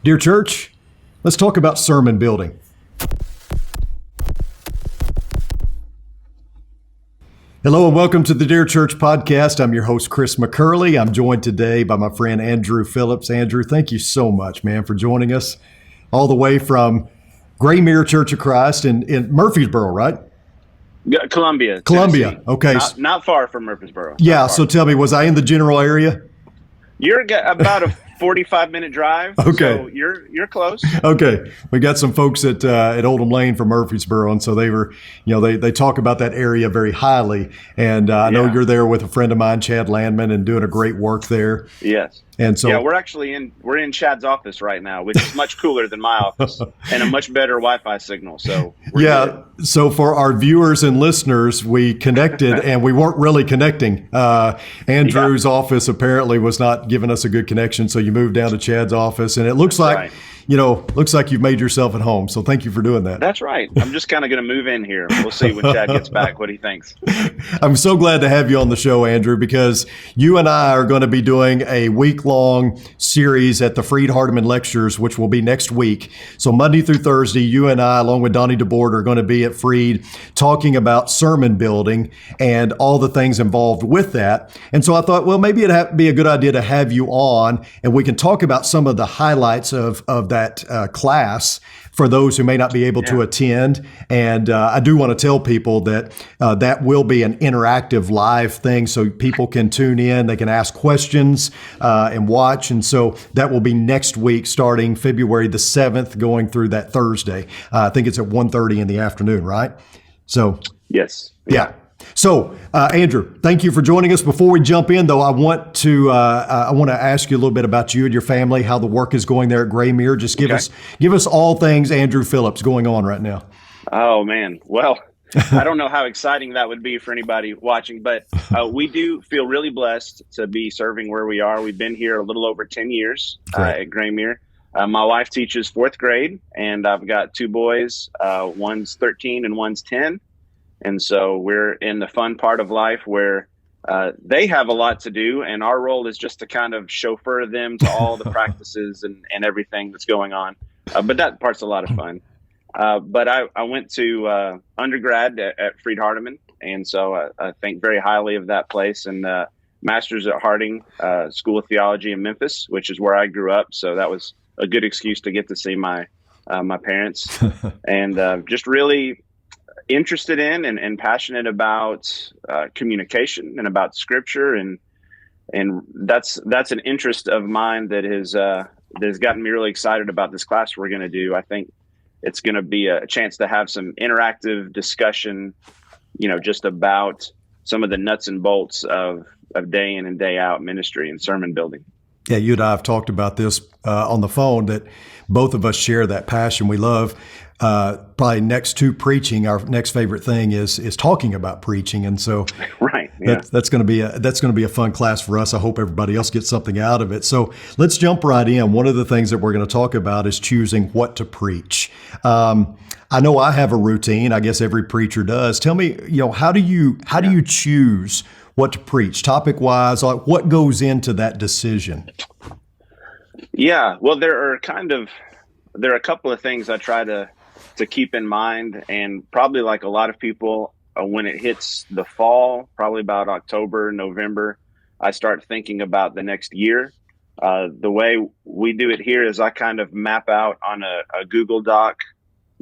Dear church, let's talk about sermon building. Hello and welcome to the Dear Church podcast. I'm your host, Chris McCurley. I'm joined today by my friend Andrew Phillips. Andrew, thank you so much, man, for joining us all the way from Graymere Church of Christ in Murfreesboro, right? Columbia. Columbia. Tennessee. Okay. Not far from Murfreesboro. Yeah. So tell me, was I in the general area? You're about a 45-minute drive. Okay. So you're close. Okay. We got some folks at Oldham Lane from Murfreesboro, and so they were, they talk about that area very highly. And I know you're there with a friend of mine, Chad Landman, and doing a great work there. Yes. And so we're in Chad's office right now, which is much cooler than my office and a much better Wi-Fi signal. So good. So for our viewers and listeners, we connected and we weren't really connecting. Andrew's office apparently was not giving us a good connection, so you moved down to Chad's office, and it looks looks like you've made yourself at home. So thank you for doing that. That's right. I'm just kind of going to move in here. We'll see when Chad gets back what he thinks. I'm so glad to have you on the show, Andrew, because you and I are going to be doing a week-long series at the Freed Hardeman Lectures, which will be next week. So Monday through Thursday, you and I, along with Donnie DeBoard, are going to be at Freed talking about sermon building and all the things involved with that. And so I thought, well, maybe it'd be a good idea to have you on, and we can talk about some of the highlights of that class for those who may not be able to attend. And I do want to tell people that that will be an interactive live thing, so people can tune in, they can ask questions and watch. And so that will be next week, starting February the 7th, going through that Thursday. I think it's at 1:30 in the afternoon, right? So yes. Yeah. So, Andrew, thank you for joining us. Before we jump in, though, I want to ask you a little bit about you and your family, how the work is going there at Graymere. Just give us all things Andrew Phillips going on right now. Oh man, well, I don't know how exciting that would be for anybody watching, but we do feel really blessed to be serving where we are. We've been here a little over 10 years at Graymere. My wife teaches fourth grade, and I've got two boys. One's 13 and one's 10. And so we're in the fun part of life where they have a lot to do, and our role is just to kind of chauffeur them to all the practices and everything that's going on. But that part's a lot of fun. But I went to undergrad at Freed Hardeman, and so I think very highly of that place, and master's at Harding School of Theology in Memphis, which is where I grew up. So that was a good excuse to get to see my parents, and just really interested in and passionate about communication and about scripture, and that's an interest of mine that has gotten me really excited about this class we're going to do. I think it's going to be a chance to have some interactive discussion, just about some of the nuts and bolts of day in and day out ministry and sermon building. Yeah, you and I have talked about this on the phone, that both of us share that passion. We love probably next to preaching, our next favorite thing is talking about preaching, and so that's going to be a fun class for us. I hope everybody else gets something out of it. So let's jump right in. One of the things that we're going to talk about is choosing what to preach. I know I have a routine. I guess every preacher does. Tell me, how do you choose what to preach, topic wise? Like, what goes into that decision? Yeah, well, there are a couple of things I try to keep in mind, and probably like a lot of people, when it hits the fall, probably about October, November, I start thinking about the next year. The way we do it here is I kind of map out on a Google Doc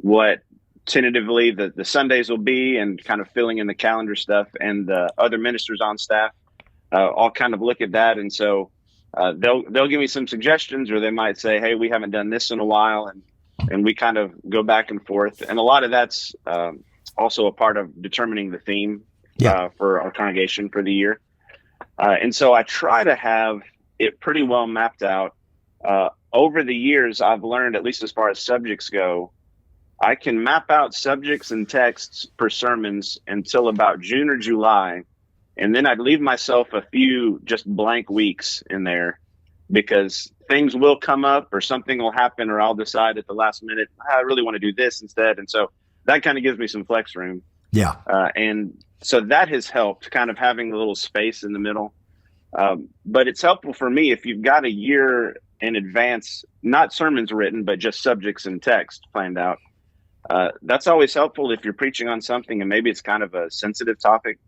what tentatively the Sundays will be, and kind of filling in the calendar stuff, and the other ministers on staff all kind of look at that. And so they'll give me some suggestions, or they might say, hey, we haven't done this in a while. And we kind of go back and forth. And a lot of that's also a part of determining the theme for our congregation for the year. And so I try to have it pretty well mapped out. Over the years, I've learned, at least as far as subjects go, I can map out subjects and texts per sermons until about June or July. And then I'd leave myself a few just blank weeks in there, because things will come up or something will happen, or I'll decide at the last minute, I really want to do this instead. And so that kind of gives me some flex room. Yeah. And so that has helped, kind of having a little space in the middle. But it's helpful for me if you've got a year in advance, not sermons written, but just subjects and text planned out. That's always helpful if you're preaching on something and maybe it's kind of a sensitive topic,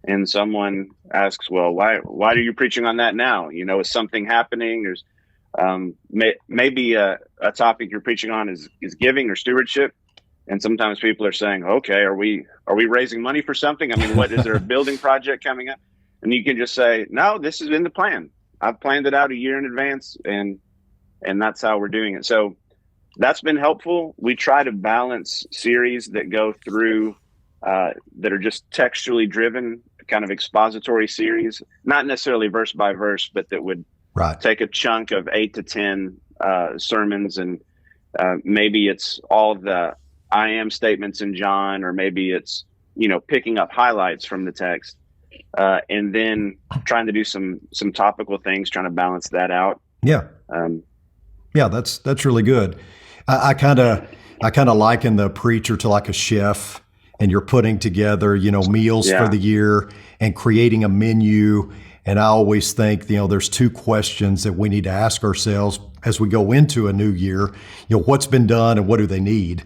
and someone asks, well, why are you preaching on that now? Is something happening? There's maybe a topic you're preaching on is giving or stewardship. And sometimes people are saying, okay, are we raising money for something? I mean, is there a building project coming up? And you can just say, no, this is in the plan. I've planned it out a year in advance, and that's how we're doing it. So that's been helpful. We try to balance series that go through that are just textually driven, kind of expository series, not necessarily verse by verse, but that would take a chunk of 8 to 10 sermons, and maybe it's all the I am statements in John, or maybe it's picking up highlights from the text, and then trying to do some topical things, trying to balance that out. Yeah, that's really good. I kind of liken the preacher to like a chef, and you're putting together meals for the year and creating a menu. And I always think, there's two questions that we need to ask ourselves as we go into a new year. What's been done and what do they need?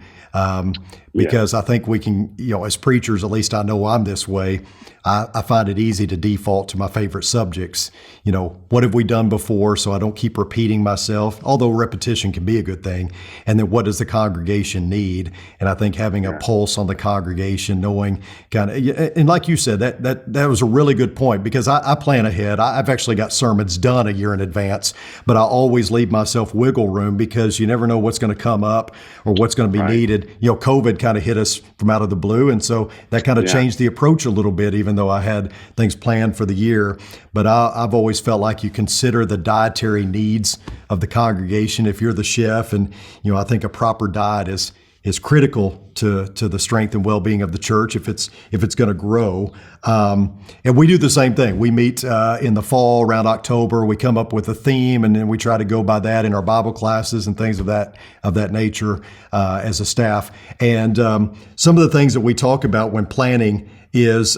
Because I think we can, as preachers, at least I know I'm this way, I find it easy to default to my favorite subjects. What have we done before, so I don't keep repeating myself, although repetition can be a good thing. And then what does the congregation need? And I think having a pulse on the congregation, knowing and like you said, that was a really good point, because I plan ahead. I've actually got sermons done a year in advance, but I always leave myself wiggle room, because you never know what's going to come up or what's going to be needed. COVID kind of hit us from out of the blue. And so that kind of changed the approach a little bit, even though I had things planned for the year. But I've always felt like you consider the dietary needs of the congregation if you're the chef. And, I think a proper diet is critical to the strength and well-being of the church if it's going to grow. And we do the same thing. We meet in the fall around October. We come up with a theme, and then we try to go by that in our Bible classes and things of that nature as a staff. And some of the things that we talk about when planning is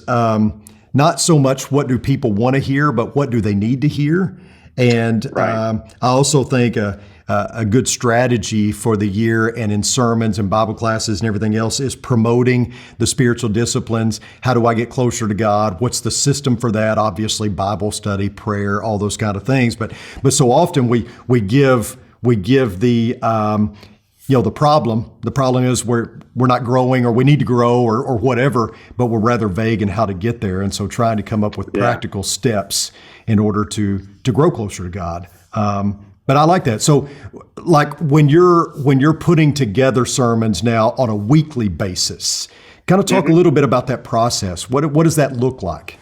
not so much what do people want to hear, but what do they need to hear. And I also think a good strategy for the year and in sermons and Bible classes and everything else is promoting the spiritual disciplines. How do I get closer to God? What's the system for that? Obviously, Bible study, prayer, all those kind of things. But so often we give the the problem. The problem is we're not growing, or we need to grow, or whatever, but we're rather vague in how to get there. And so trying to come up with practical steps in order to grow closer to God. But I like that. So like when you're putting together sermons now on a weekly basis, kind of talk a little bit about that process. What does that look like?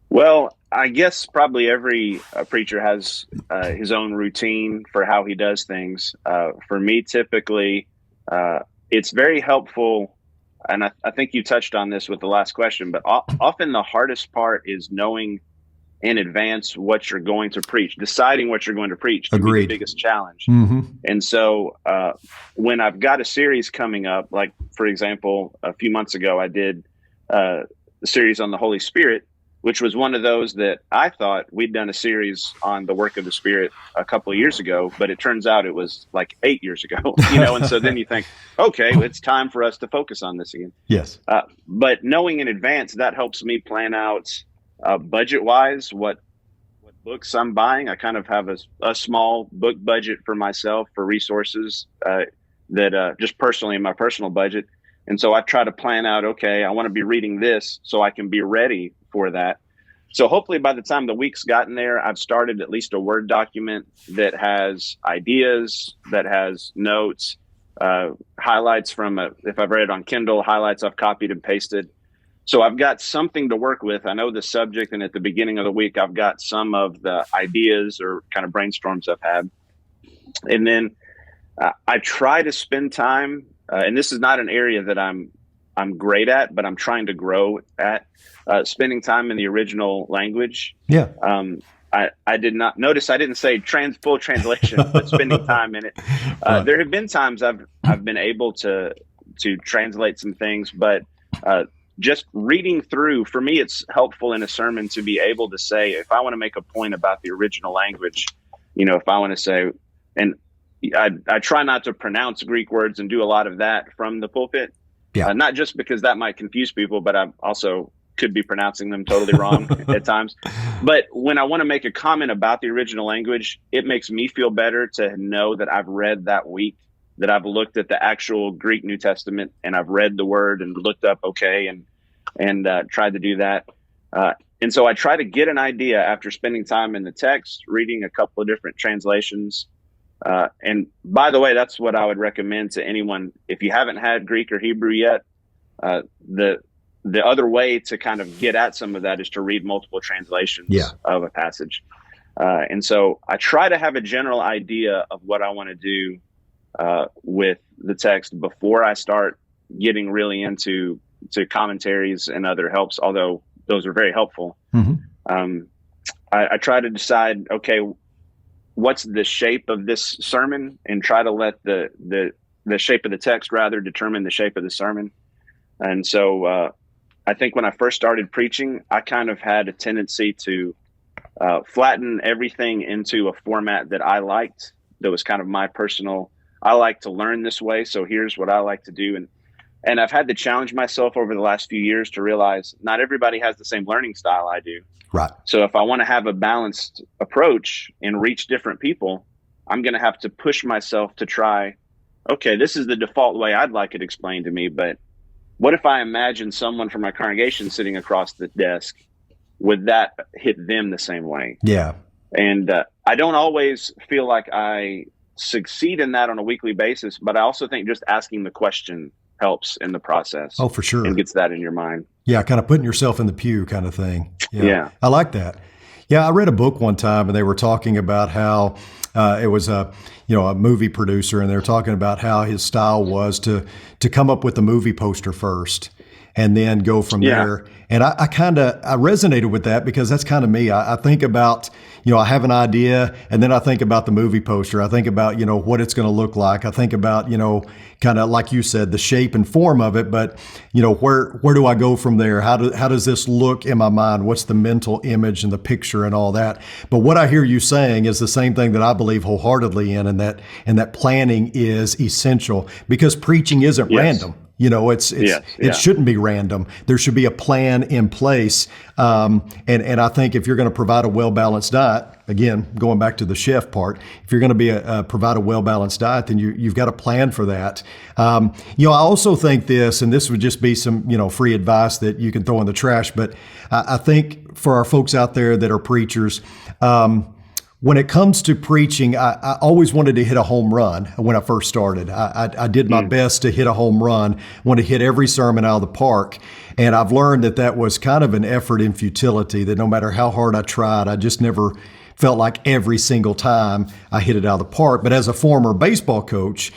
Well, I guess probably every preacher has his own routine for how he does things. For me, typically, it's very helpful, and I think you touched on this with the last question, but often the hardest part is knowing in advance what you're going to preach. Deciding what you're going to preach can be the biggest challenge. And so when I've got a series coming up, like, for example, a few months ago, I did a series on the Holy Spirit, which was one of those that I thought we'd done a series on the work of the Spirit a couple of years ago, but it turns out it was like 8 years ago, and so then you think, okay, it's time for us to focus on this again. Yes. But knowing in advance, that helps me plan out budget-wise what books I'm buying. I kind of have a small book budget for myself for resources that just personally in my personal budget. And so I try to plan out, okay, I want to be reading this so I can be ready for that. So hopefully by the time the week's gotten there, I've started at least a Word document that has ideas, that has notes, highlights from, if I've read it on Kindle, highlights I've copied and pasted. So I've got something to work with. I know the subject, and at the beginning of the week, I've got some of the ideas or kind of brainstorms I've had. And then I try to spend time, and this is not an area that I'm great at, but I'm trying to grow at, spending time in the original language. Yeah. I did not notice. I didn't say full translation, but spending time in it. There have been times I've been able to translate some things, but just reading through, for me, it's helpful in a sermon to be able to say, if I want to make a point about the original language, if I want to say, and I try not to pronounce Greek words and do a lot of that from the pulpit. Yeah. Not just because that might confuse people, but I also could be pronouncing them totally wrong at times. But when I want to make a comment about the original language, it makes me feel better to know that I've read that week, that I've looked at the actual Greek New Testament and I've read the word and looked up and tried to do that. And so I try to get an idea after spending time in the text, reading a couple of different translations. And by the way, that's what I would recommend to anyone. If you haven't had Greek or Hebrew yet, the other way to kind of get at some of that is to read multiple translations of a passage. And so I try to have a general idea of what I want to do with the text before I start getting really into commentaries and other helps, although those are very helpful. Mm-hmm. I try to decide, okay, what's the shape of this sermon, and try to let the shape of the text rather determine the shape of the sermon. And so I think when I first started preaching, I kind of had a tendency to flatten everything into a format that I liked. That was kind of my personal, I like to learn this way, so here's what I like to do. And I've had to challenge myself over the last few years to realize not everybody has the same learning style I do. Right. So if I want to have a balanced approach and reach different people, I'm going to have to push myself to try, okay, this is the default way I'd like it explained to me, but what if I imagine someone from my congregation sitting across the desk? Would that hit them the same way? Yeah. And I don't always feel like I succeed in that on a weekly basis, but I also think just asking the question helps in the process. Oh, for sure. And gets that in your mind. Yeah, kind of putting yourself in the pew kind of thing. Yeah. I like that. Yeah, I read a book one time and they were talking about how it was a movie producer, and they were talking about how his style was to come up with the movie poster first and then go from there. And I resonated with that because that's kind of me. I think about, I have an idea and then I think about the movie poster. I think about, what it's going to look like. I think about, kind of like you said, the shape and form of it. But, where do I go from there? How does this look in my mind? What's the mental image and the picture and all that? But what I hear you saying is the same thing that I believe wholeheartedly in, and that planning is essential, because preaching isn't random. It shouldn't be random. There should be a plan in place. And I think if you're going to provide a well-balanced diet, again, going back to the chef part, if you're going to provide a well-balanced diet, then you've got a plan for that. I also think this, and this would just be some, free advice that you can throw in the trash, but I think for our folks out there that are preachers, when it comes to preaching, I always wanted to hit a home run when I first started. I did my best to hit a home run, want to hit every sermon out of the park. And I've learned that was kind of an effort in futility, that no matter how hard I tried, I just never felt like every single time I hit it out of the park. But as a former baseball coach,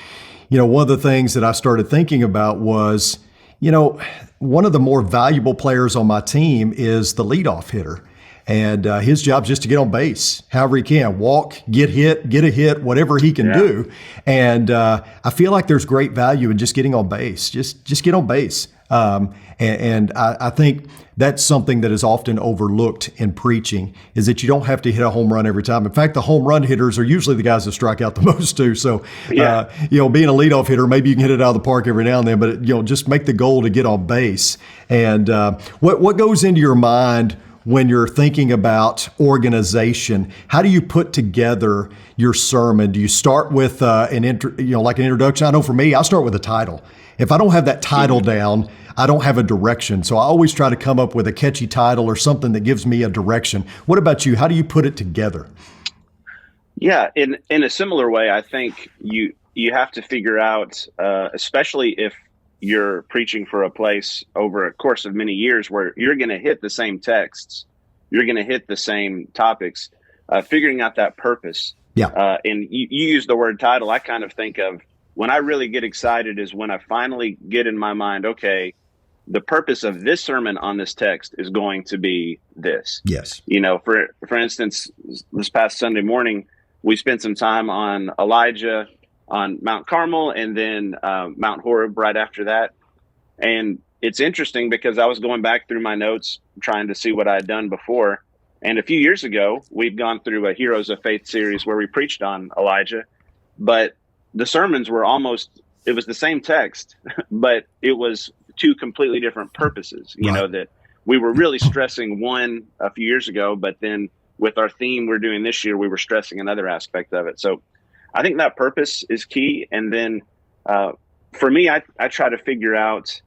one of the things that I started thinking about was, one of the more valuable players on my team is the leadoff hitter. And his job is just to get on base, however he can, walk, get a hit, whatever he can do. And I feel like there's great value in just getting on base. Just get on base. And I think that's something that is often overlooked in preaching, is that you don't have to hit a home run every time. In fact, the home run hitters are usually the guys that strike out the most too. So, being a leadoff hitter, maybe you can hit it out of the park every now and then, but just make the goal to get on base. And what goes into your mind when you're thinking about organization? How do you put together your sermon? Do you start with like an introduction? I know for me, I start with a title. If I don't have that title down, I don't have a direction. So I always try to come up with a catchy title or something that gives me a direction. What about you? How do you put it together? Yeah, in a similar way, I think you have to figure out, especially if you're preaching for a place over a course of many years where you're going to hit the same texts, you're going to hit the same topics, figuring out that purpose. Yeah. And you use the word title. I kind of think of, when I really get excited is when I finally get in my mind, okay, the purpose of this sermon on this text is going to be this. Yes. For instance, this past Sunday morning, we spent some time on Elijah on Mount Carmel, and then Mount Horeb right after that. And it's interesting because I was going back through my notes trying to see what I had done before. And a few years ago, we'd gone through a Heroes of Faith series where we preached on Elijah, but the sermons were it was the same text, but it was two completely different purposes, that we were really stressing one a few years ago, but then with our theme we're doing this year, we were stressing another aspect of it. So I think that purpose is key. And then for me, I try to figure out,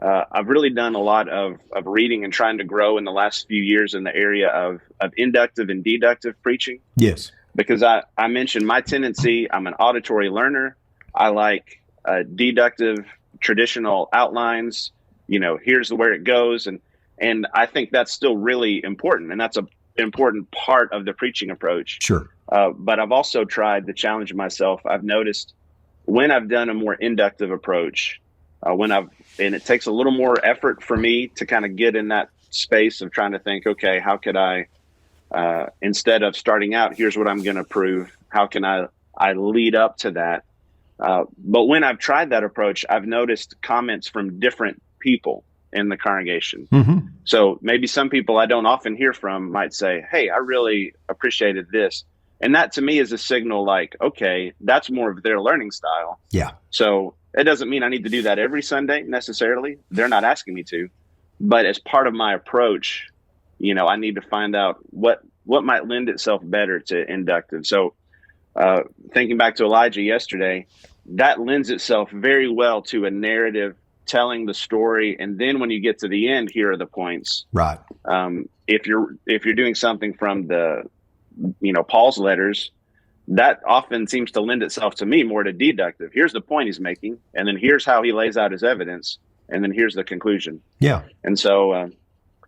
I've really done a lot of reading and trying to grow in the last few years in the area of inductive and deductive preaching. Yes. Because I mentioned my tendency, I'm an auditory learner. I like deductive, traditional outlines, here's where it goes. And I think that's still really important. And that's an important part of the preaching approach. Sure. But I've also tried to challenge myself. I've noticed when I've done a more inductive approach, and it takes a little more effort for me to kind of get in that space of trying to think, okay, how could I, instead of starting out, here's what I'm going to prove, how can I lead up to that? But when I've tried that approach, I've noticed comments from different people in the congregation. Mm-hmm. So maybe some people I don't often hear from might say, hey, I really appreciated this. And that to me is a signal like, okay, that's more of their learning style. Yeah. So it doesn't mean I need to do that every Sunday necessarily. They're not asking me to. But as part of my approach, I need to find out what might lend itself better to inductive. So thinking back to Elijah yesterday, that lends itself very well to a narrative telling the story. And then when you get to the end, here are the points. Right. If you're doing something from the, Paul's letters, that often seems to lend itself to me more to deductive. Here's the point he's making, and then here's how he lays out his evidence, and then here's the conclusion. Yeah. And so,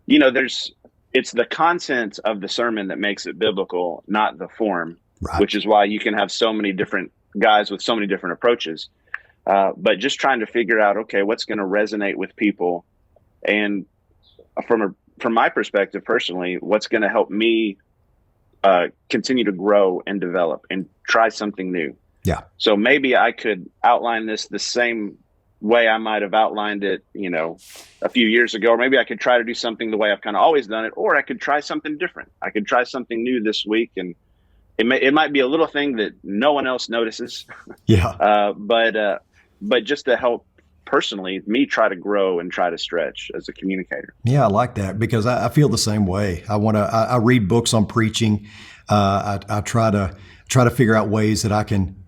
it's the content of the sermon that makes it biblical, not the form, right. Which is why you can have so many different guys with so many different approaches. But just trying to figure out, okay, what's going to resonate with people, and from my perspective personally, what's going to help me continue to grow and develop and try something new. Yeah. So maybe I could outline this the same way I might have outlined it, a few years ago, or maybe I could try to do something the way I've kind of always done it, or I could try something different. I could try something new this week, and it might be a little thing that no one else notices. Yeah. But just to help personally me try to grow and try to stretch as a communicator. Yeah, I like that because I feel the same way. I read books on preaching. I try to figure out ways that I can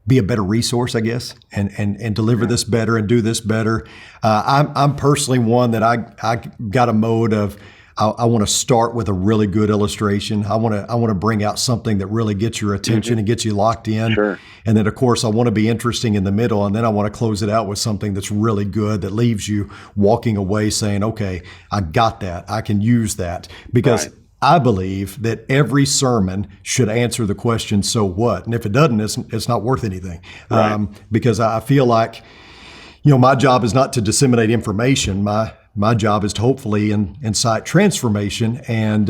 be a better resource, I guess, and deliver this better and do this better. I'm personally one that I got a mode of I want to start with a really good illustration. I want to bring out something that really gets your attention and gets you locked in. Sure. And then, of course, I want to be interesting in the middle, and then I want to close it out with something that's really good that leaves you walking away saying, okay, I got that. I can use that. Because right. I believe that every sermon should answer the question, so what? And if it doesn't, it's not worth anything. Right. Because I feel like, my job is not to disseminate information. My job is to hopefully incite transformation. And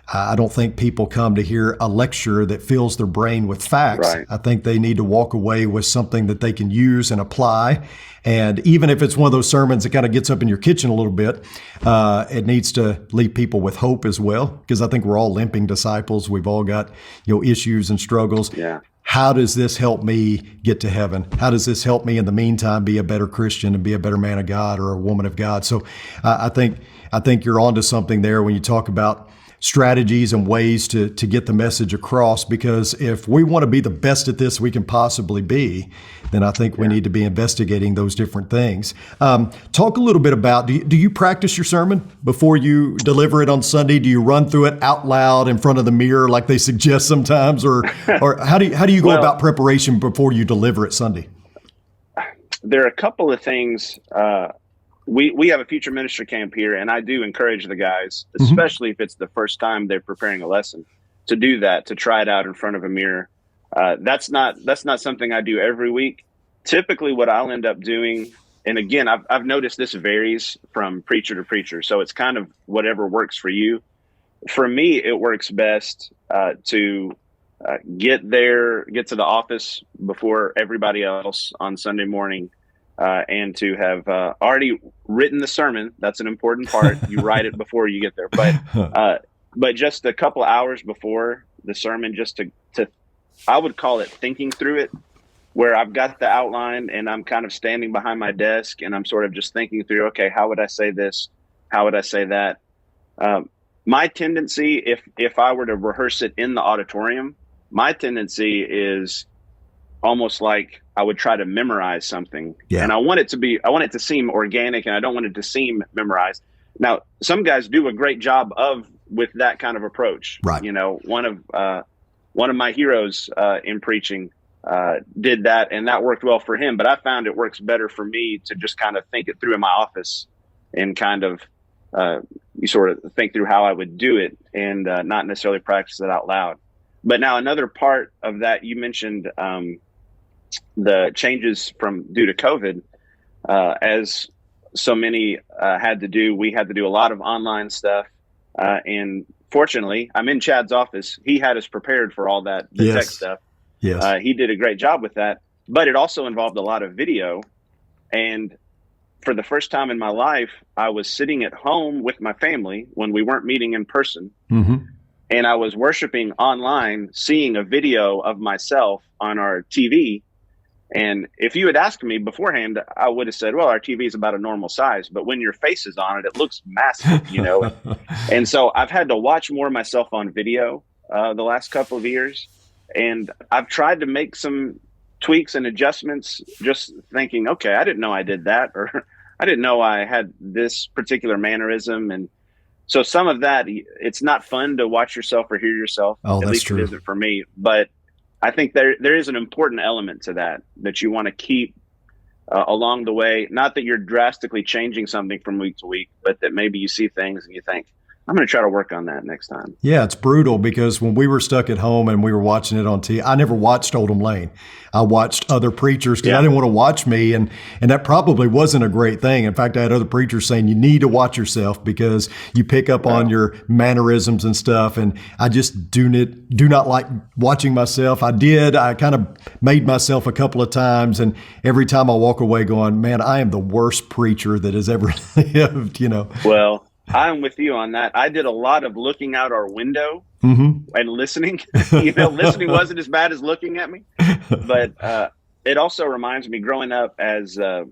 I don't think people come to hear a lecture that fills their brain with facts. Right. I think they need to walk away with something that they can use and apply. And even if it's one of those sermons that kind of gets up in your kitchen a little bit, it needs to leave people with hope as well. Because I think we're all limping disciples. We've all got, issues and struggles. Yeah. How does this help me get to heaven? How does this help me in the meantime be a better Christian and be a better man of God or a woman of God? So I think you're onto something there when you talk about strategies and ways to get the message across, because if we want to be the best at this we can possibly be, then I think we need to be investigating those different things. Talk a little bit about, do you practice your sermon before you deliver it on Sunday? Do you run through it out loud in front of the mirror like they suggest sometimes, or how do you go about preparation before you deliver it Sunday? There are a couple of things. We have a future ministry camp here, and I do encourage the guys, especially if it's the first time they're preparing a lesson, to do that, to try it out in front of a mirror. That's not something I do every week. Typically what I'll end up doing, and again, I've noticed this varies from preacher to preacher, so it's kind of whatever works for you. For me, it works best to get to the office before everybody else on Sunday morning, and to have already written the sermon. That's an important part. You write it before you get there. But but just a couple hours before the sermon, just to I would call it thinking through it, where I've got the outline and I'm kind of standing behind my desk and I'm sort of just thinking through, okay, how would I say this? How would I say that? My tendency, if I were to rehearse it in the auditorium, my tendency is almost like I would try to memorize something. Yeah. And I want it to seem organic, and I don't want it to seem memorized. Now, some guys do a great job with that kind of approach. Right. You know, one of my heroes in preaching did that, and that worked well for him. But I found it works better for me to just kind of think it through in my office and kind of you sort of think through how I would do it, and not necessarily practice it out loud. But now another part of that, you mentioned the changes due to COVID, as so many had to do. We had to do a lot of online stuff, and fortunately, I'm in Chad's office. He had us prepared for all that, the tech stuff. Yes. He did a great job with that, but it also involved a lot of video. And for the first time in my life, I was sitting at home with my family when we weren't meeting in person. Mm-hmm. And I was worshiping online, seeing a video of myself on our TV. And if you had asked me beforehand, I would have said, well, our TV is about a normal size. But when your face is on it, it looks massive, you know. And so I've had to watch more of myself on video the last couple of years. And I've tried to make some tweaks and adjustments, just thinking, okay, I didn't know I did that, or I didn't know I had this particular mannerism. And so some of that, it's not fun to watch yourself or hear yourself. Oh, At least true. It isn't for me. But I think there is an important element to that you want to keep along the way. Not that you're drastically changing something from week to week, but that maybe you see things and you think, I'm going to try to work on that next time. Yeah, it's brutal because when we were stuck at home and we were watching it on TV, I never watched Oldham Lane. I watched other preachers because I didn't want to watch me, and that probably wasn't a great thing. In fact, I had other preachers saying you need to watch yourself because you pick up on your mannerisms and stuff, and I just do not like watching myself. I kind of made myself a couple of times, and every time I walk away going, man, I am the worst preacher that has ever lived, you know. Well, I'm with you on that. I did a lot of looking out our window and listening. Listening wasn't as bad as looking at me. But it also reminds me, growing up as a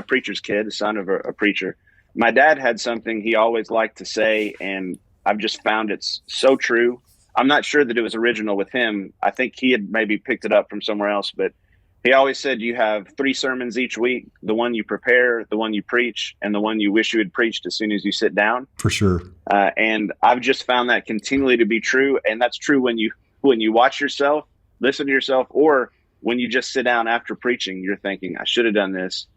preacher's kid, a son of a preacher, my dad had something he always liked to say, and I've just found it's so true. I'm not sure that it was original with him. I think he had maybe picked it up from somewhere else, but he always said you have 3 sermons each week: the one you prepare, the one you preach, and the one you wish you had preached as soon as you sit down. For sure. And I've just found that continually to be true. And that's true when you watch yourself, listen to yourself, or when you just sit down after preaching, you're thinking, I should have done this.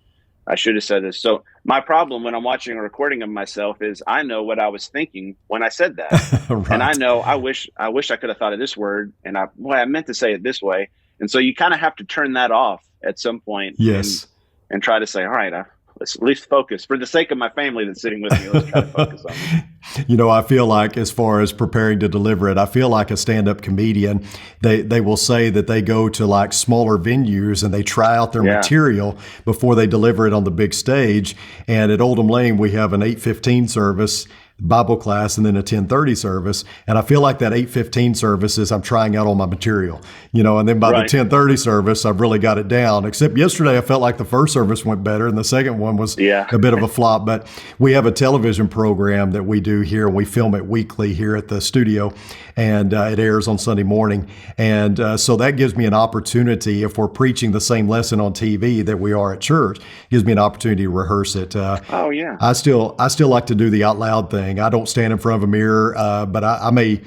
I should have said this. So my problem when I'm watching a recording of myself is I know what I was thinking when I said that. Right. And I know I wish I could have thought of this word, and I meant to say it this way. And so you kind of have to turn that off at some point. Yes. And try to say, all right, let's at least focus. For the sake of my family that's sitting with me, let's try to focus on it. You know, I feel like, as far as preparing to deliver it, I feel like a stand-up comedian. They will say that they go to like smaller venues and they try out their material before they deliver it on the big stage. And at Oldham Lane, we have an 8:15 service, Bible class, and then a 10:30 service. And I feel like that 8:15 service is I'm trying out all my material, you know, and then by the 10:30 service, I've really got it down. Except yesterday, I felt like the first service went better and the second one was a bit of a flop. But we have a television program that we do here, and we film it weekly here at the studio, and it airs on Sunday morning. And so that gives me an opportunity, if we're preaching the same lesson on TV that we are at church, gives me an opportunity to rehearse it. I still like to do the out loud thing. I don't stand in front of a mirror, but I may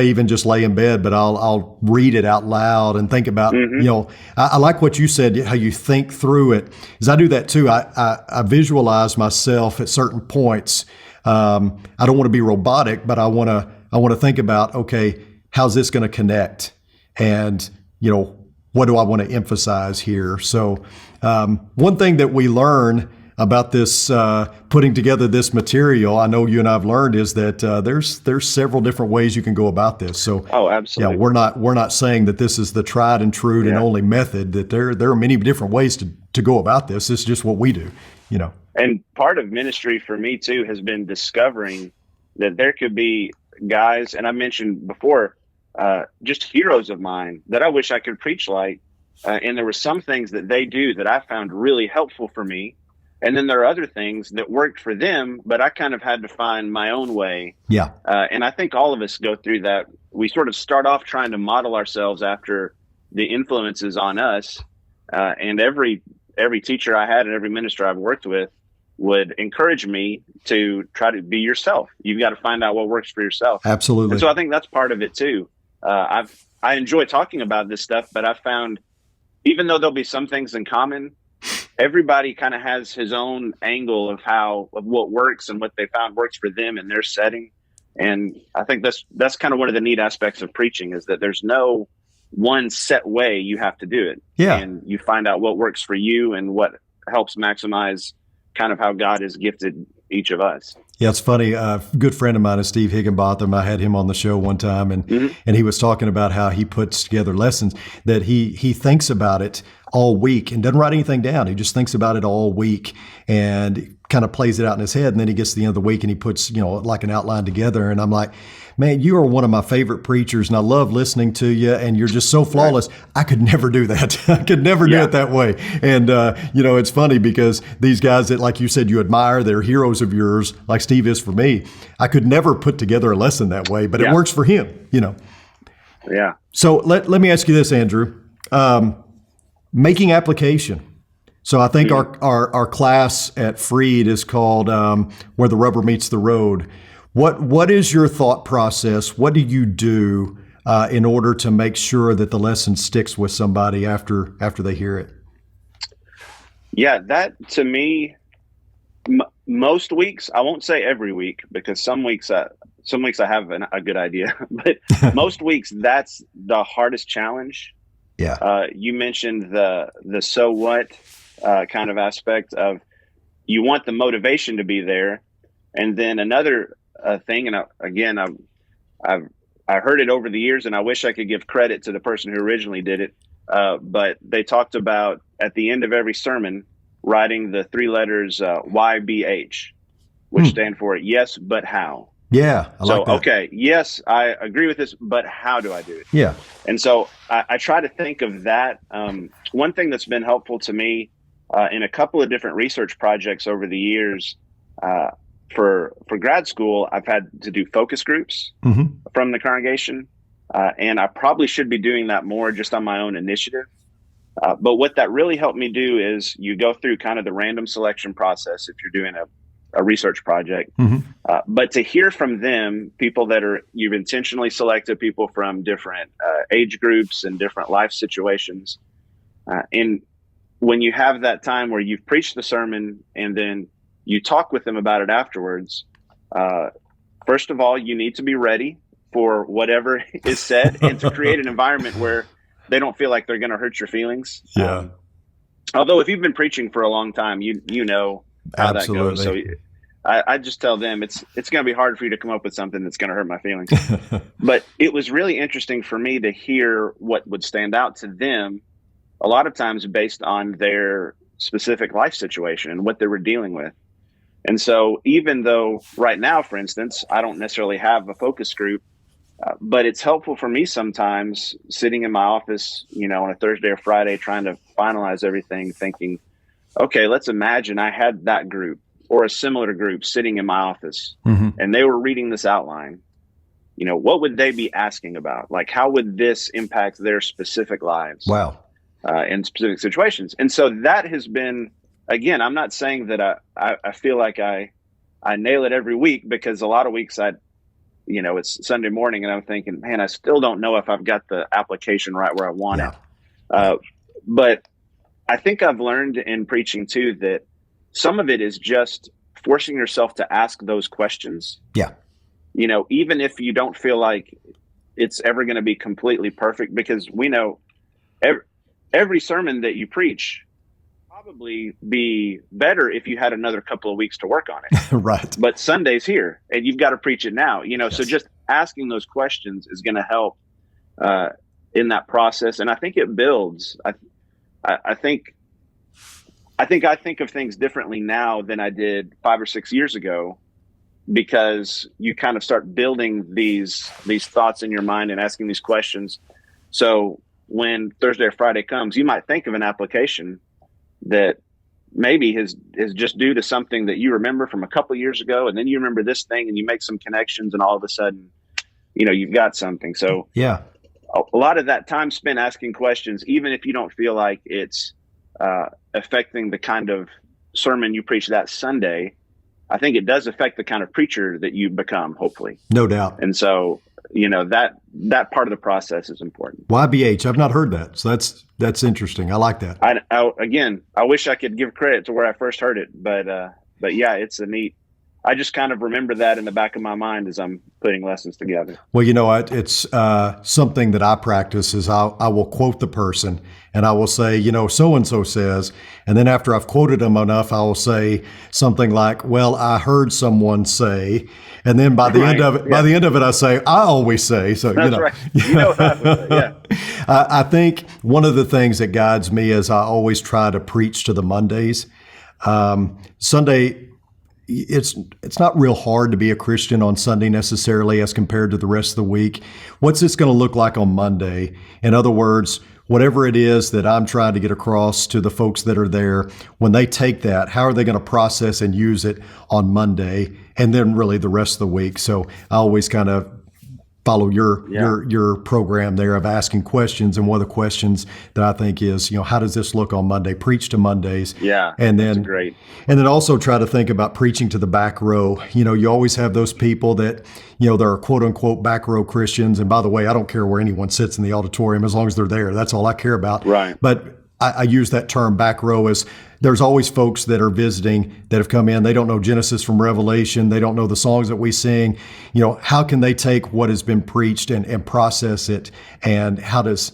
even just lay in bed, but I'll read it out loud and think about, you know, I like what you said, how you think through it, because I do that too. I visualize myself at certain points. I don't want to be robotic, but I want to think about, okay, how's this going to connect? And, you know, what do I want to emphasize here? So one thing that we learn about this putting together this material, I know you and I've learned, is that there's several different ways you can go about this. So absolutely. Yeah, we're not saying that this is the tried and true and only method. That there are many different ways to go about this. It's just what we do, you know. And part of ministry for me too has been discovering that there could be guys, and I mentioned before, just heroes of mine that I wish I could preach like. And there were some things that they do that I found really helpful for me. And then there are other things that worked for them, but I kind of had to find my own way. Yeah. And I think all of us go through that. We sort of start off trying to model ourselves after the influences on us. And every teacher I had and every minister I've worked with would encourage me to try to be yourself. You've got to find out what works for yourself. Absolutely. And so I think that's part of it too. I enjoy talking about this stuff, but I found even though there'll be some things in common, everybody kind of has his own angle of what works and what they found works for them in their setting. And I think that's kind of one of the neat aspects of preaching, is that there's no one set way you have to do it. Yeah. And you find out what works for you and what helps maximize kind of how God has gifted each of us. Yeah, it's funny. A good friend of mine is Steve Higginbotham. I had him on the show one time, and he was talking about how he puts together lessons, that he thinks about it all week and doesn't write anything down. He just thinks about it all week and kind of plays it out in his head. And then he gets to the end of the week and he puts, like an outline together. And I'm like, man, you are one of my favorite preachers and I love listening to you and you're just so flawless. I could never do that. I could never do it that way. And, it's funny because these guys that, like you said, you admire, they're heroes of yours, like Steve is for me. I could never put together a lesson that way, but it works for him, Yeah. So let me ask you this, Andrew. Making application. So I think our class at Freed is called Where the Rubber Meets the Road. What is your thought process? What do you do in order to make sure that the lesson sticks with somebody after they hear it? Yeah, that to me, most weeks, I won't say every week because some weeks I have a good idea, but most weeks that's the hardest challenge. Yeah. You mentioned the so what kind of aspect of you want the motivation to be there. And then another thing, and I've heard it over the years, and I wish I could give credit to the person who originally did it. But they talked about at the end of every sermon, writing the three letters YBH, which stand for yes, but how. Yeah, I like that. Okay, yes, I agree with this, but how do I do it? Yeah. And so I try to think of that. One thing that's been helpful to me in a couple of different research projects over the years, for grad school, I've had to do focus groups from the congregation, and I probably should be doing that more just on my own initiative. But what that really helped me do is you go through kind of the random selection process if you're doing a research project, but to hear from them, people that you've intentionally selected, people from different age groups and different life situations. And when you have that time where you've preached the sermon and then you talk with them about it afterwards, first of all, you need to be ready for whatever is said and to create an environment where they don't feel like they're going to hurt your feelings. Yeah. Although if you've been preaching for a long time, you know how Absolutely. that goes. So I just tell them it's going to be hard for you to come up with something that's going to hurt my feelings. But it was really interesting for me to hear what would stand out to them, a lot of times based on their specific life situation and what they were dealing with. And so even though right now, for instance, I don't necessarily have a focus group, but it's helpful for me sometimes sitting in my office, on a Thursday or Friday, trying to finalize everything, thinking, okay, let's imagine I had that group or a similar group sitting in my office and they were reading this outline. What would they be asking about? Like, how would this impact their specific lives? Wow. In specific situations. And so that has been, again, I'm not saying that I feel like I nail it every week, because a lot of weeks it's Sunday morning and I'm thinking, man, I still don't know if I've got the application right where I want it. But I think I've learned in preaching too that some of it is just forcing yourself to ask those questions. Yeah. Even if you don't feel like it's ever going to be completely perfect, because we know every sermon that you preach probably be better if you had another couple of weeks to work on it. Right. But Sunday's here and you've got to preach it now, Yes. So just asking those questions is going to help in that process. And I think it builds. I think I think of things differently now than I did 5 or 6 years ago, because you kind of start building these thoughts in your mind and asking these questions. So when Thursday or Friday comes, you might think of an application that maybe is just due to something that you remember from a couple of years ago, and then you remember this thing and you make some connections, and all of a sudden, you've got something. So Yeah. a lot of that time spent asking questions, even if you don't feel like it's affecting the kind of sermon you preach that Sunday, I think it does affect the kind of preacher that you become, hopefully. No doubt. And so, that part of the process is important. YBH, I've not heard that. So that's interesting. I like that. I wish I could give credit to where I first heard it, but yeah, it's a neat. I just kind of remember that in the back of my mind as I'm putting lessons together. Well, it's something that I practice is I will quote the person and I will say, so-and-so says, and then after I've quoted them enough, I will say something like, well, I heard someone say, and then by the end of it, I say, I always say. So, That's right. You know what I would say, yeah. I think one of the things that guides me is I always try to preach to the Mondays. Sunday, it's not real hard to be a Christian on Sunday necessarily as compared to the rest of the week. What's this going to look like on Monday? In other words, whatever it is that I'm trying to get across to the folks that are there, when they take that, how are they going to process and use it on Monday and then really the rest of the week? So I always kind of follow your program there of asking questions. And one of the questions that I think is, how does this look on Monday? Preach to Mondays. Yeah. And then that's great. And then also try to think about preaching to the back row. You always have those people that, they're quote unquote back row Christians. And by the way, I don't care where anyone sits in the auditorium as long as they're there. That's all I care about. Right. But I use that term back row as there's always folks that are visiting that have come in. They don't know Genesis from Revelation. They don't know the songs that we sing. How can they take what has been preached and process it? And how does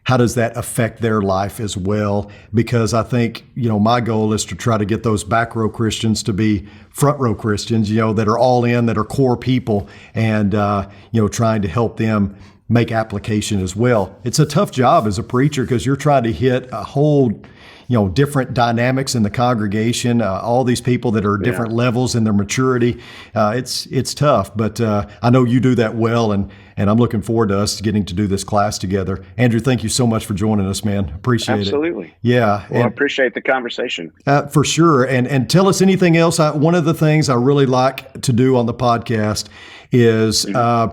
that affect their life as well? Because I think, my goal is to try to get those back row Christians to be front row Christians, that are all in, that are core people, and, trying to help them make application as well. It's a tough job as a preacher because you're trying to hit a whole, different dynamics in the congregation, all these people that are different levels in their maturity. It's tough, but I know you do that well, and I'm looking forward to us getting to do this class together. Andrew, thank you so much for joining us, man. Appreciate it. Absolutely. Yeah. Well, I appreciate the conversation. For sure. And tell us anything else. One of the things I really like to do on the podcast is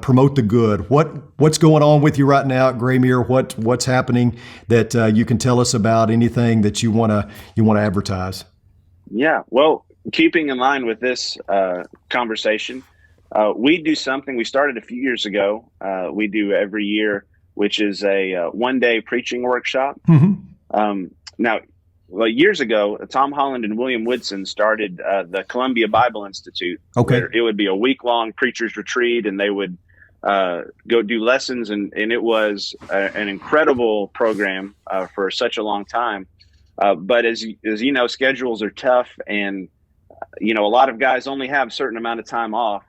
promote the good. What's going on with you right now at Graymere? What's happening that you can tell us about? Anything that you want to advertise? Yeah. Well, keeping in line with this conversation, we do something we started a few years ago. We do every year, which is a one-day preaching workshop. Mm-hmm. Now, years ago, Tom Holland and William Woodson started the Columbia Bible Institute. Okay. Where it would be a week-long preacher's retreat, and they would go do lessons, and it was an incredible program for such a long time. But as you know, schedules are tough, and a lot of guys only have a certain amount of time off.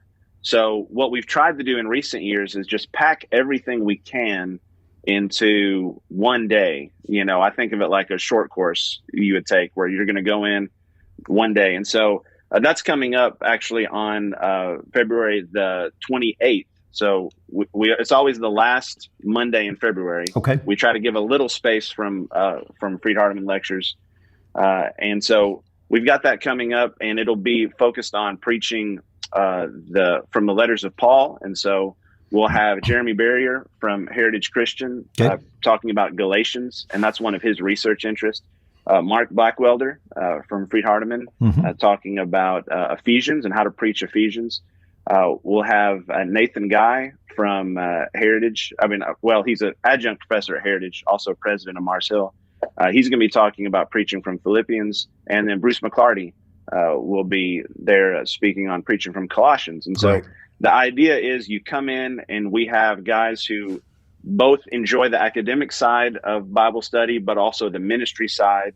So what we've tried to do in recent years is just pack everything we can into one day. I think of it like a short course you would take where you're going to go in one day. And so that's coming up actually on February the 28th. So it's always the last Monday in February. Okay. We try to give a little space from Freed-Hardeman Lectures. And so we've got that coming up, and it'll be focused on preaching from the letters of Paul. And so we'll have Jeremy Barrier from Heritage Christian talking about Galatians, and that's one of his research interests. Mark Blackwelder from Freed-Hardeman talking about Ephesians and how to preach Ephesians. We'll have Nathan Guy from Heritage. He's an adjunct professor at Heritage, also president of Mars Hill. He's going to be talking about preaching from Philippians. And then Bruce McClarty will be there speaking on preaching from Colossians. And so the idea is you come in and we have guys who both enjoy the academic side of Bible study, but also the ministry side.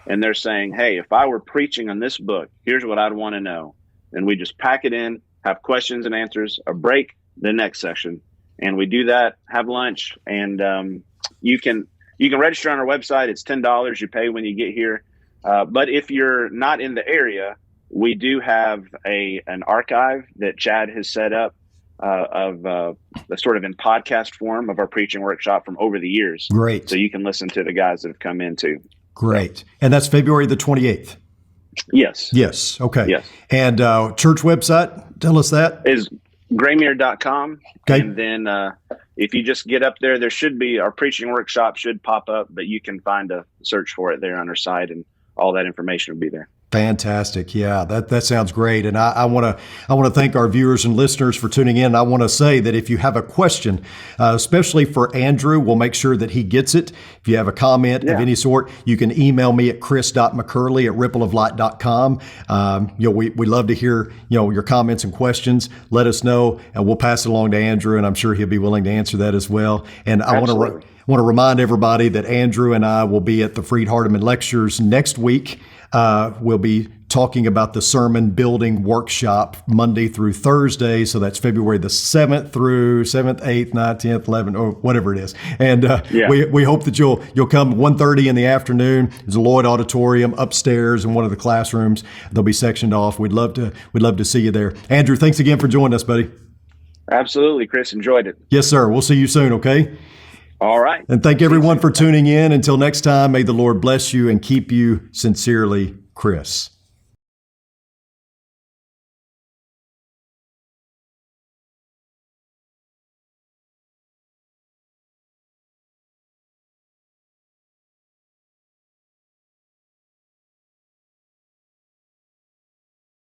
And they're saying, hey, if I were preaching on this book, here's what I'd want to know. And we just pack it in, have questions and answers, a break, the next session. And we do that, have lunch, and you can register on our website. It's $10. You pay when you get here. But if you're not in the area, we do have an archive that Chad has set up of the sort of in podcast form of our preaching workshop from over the years. Great. So you can listen to the guys that have come in too. Great. And that's February the 28th. Yes. Yes. Okay. Yes. And church website, tell us that. Is graymere.com. Okay. And then if you just get up there, there should be our preaching workshop should pop up, but you can find a search for it there on our site, and all that information will be there. Fantastic. Yeah, that sounds great. And I want to thank our viewers and listeners for tuning in. I want to say that if you have a question, especially for Andrew, we'll make sure that he gets it. If you have a comment of any sort, you can email me at chris.mccurley@rippleoflight.com. We love to hear, your comments and questions. Let us know, and we'll pass it along to Andrew, and I'm sure he'll be willing to answer that as well. And I want to remind everybody that Andrew and I will be at the Freed Hardeman Lectures next week. We'll be talking about the sermon building workshop Monday through Thursday. So that's February the 7th through 7th, 8th, 9th, 10th, 11th, or whatever it is. And we hope that you'll come 1:30 in the afternoon. There's a Lloyd Auditorium upstairs in one of the classrooms. They'll be sectioned off. We'd love to see you there. Andrew, thanks again for joining us, buddy. Absolutely, Chris. Enjoyed it. Yes, sir. We'll see you soon, okay? All right. And thank everyone for tuning in. Until next time, may the Lord bless you and keep you. Sincerely, Chris.